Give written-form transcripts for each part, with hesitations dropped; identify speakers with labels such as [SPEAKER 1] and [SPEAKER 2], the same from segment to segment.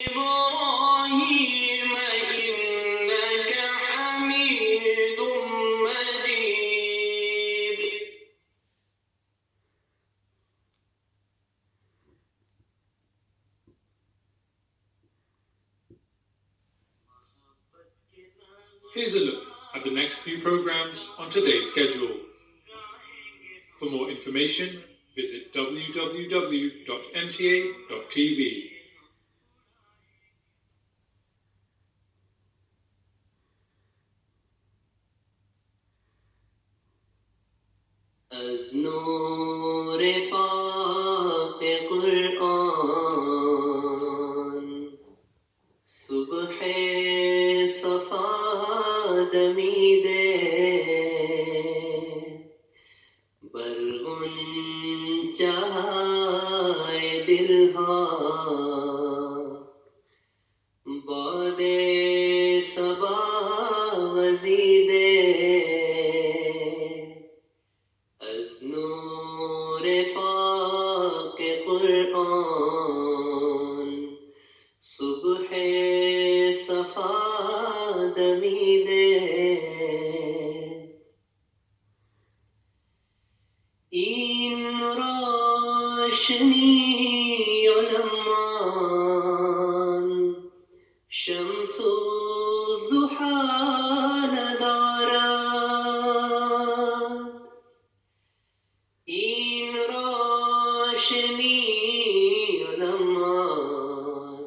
[SPEAKER 1] إبراهيم إنك حميد مجيد.
[SPEAKER 2] Here's a look at the next few programs on today's schedule. For more information, visit www.mta.tv.
[SPEAKER 1] از نور پاک قرآن صبح صفا دمیده بر غنچه‌های دلها باد صبا وزیده از نور پاک قرآن صبح صفا دمیده این روشنی علمان شمس الضحی ندارد این روشنی علمان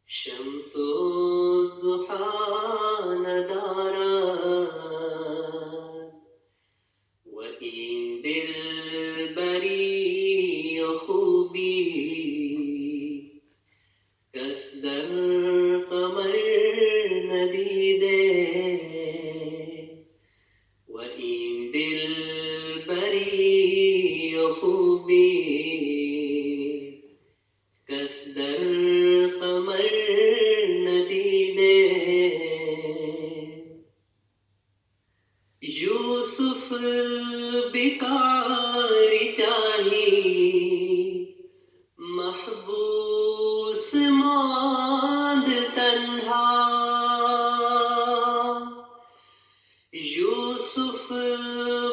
[SPEAKER 1] شمس الضحی ندارد و این دلبری و خوبی کس در قمر ندیده و این دلبری و خوبی کس در قمر ندیده یوسف بیکاری چاہی محبوس ماند تنہا یوسف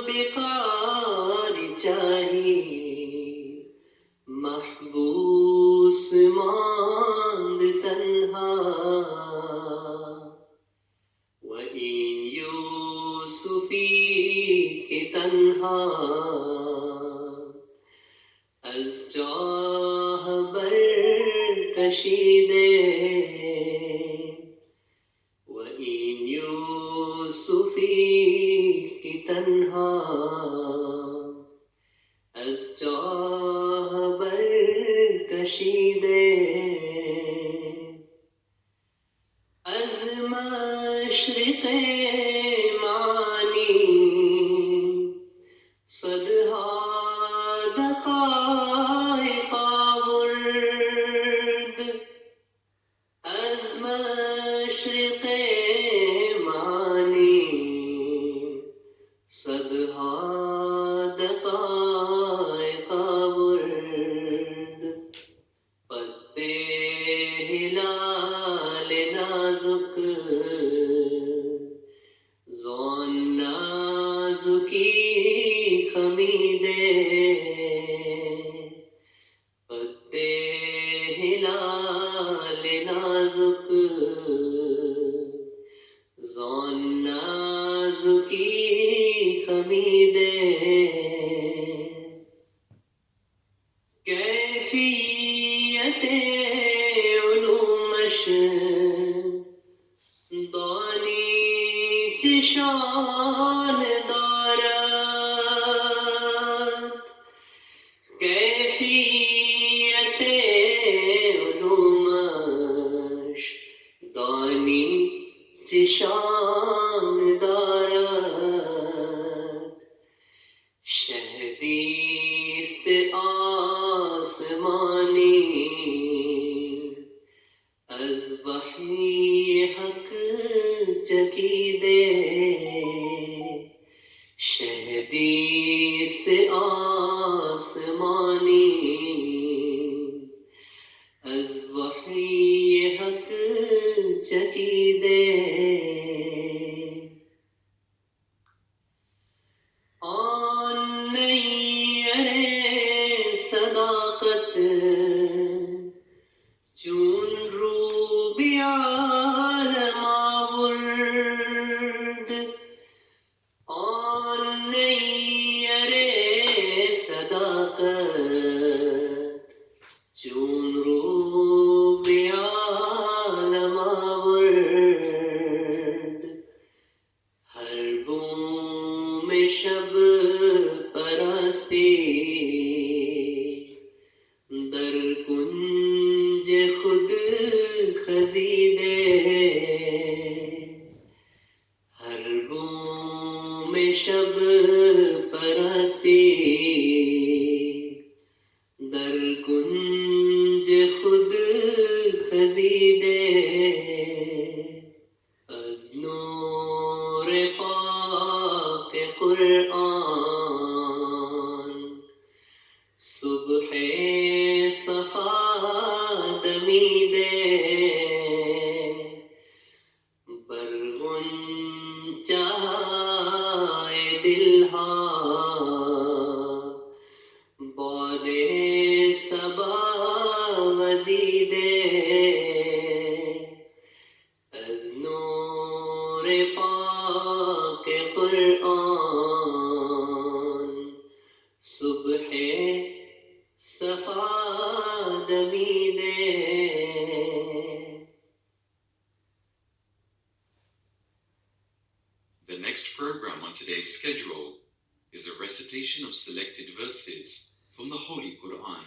[SPEAKER 1] بیکاری چاہی محبوس ماند تنہا وَإِن یوسفی کی تنہا از جاہ بر کشیدے وَإِن یوسفی کی تنہا از جاہ بر کشیدے از مشرق معانی صدها دقائق آورد از مشرق معانی صدها دقائق آورد قد ہلال نازک زان نازکی خمیدے قد ہلال نازک زان نازکی خمیدے کیفیت علومش دانی چشان دارد کیفیت علومش دانی چشان دارد شہدیست آسمانی از وحی حق چکیدے شہدیست آسمانی از وحی چون رو بعالم آورد آن نیر صداقت چون رو بعالم آورد ہر بوم شب پرستی در کنج خود خزیدے ہر بوم شب پرستی در کنج خود خزیدے از نور پاک قرآن صبح صفا دمیدے بر غنچۂ دل ہا باد صبا وزیدے از نور پاک قرآن صبح صفا دمیدے.
[SPEAKER 3] The next program on today's schedule is a recitation of selected verses from the Holy Quran.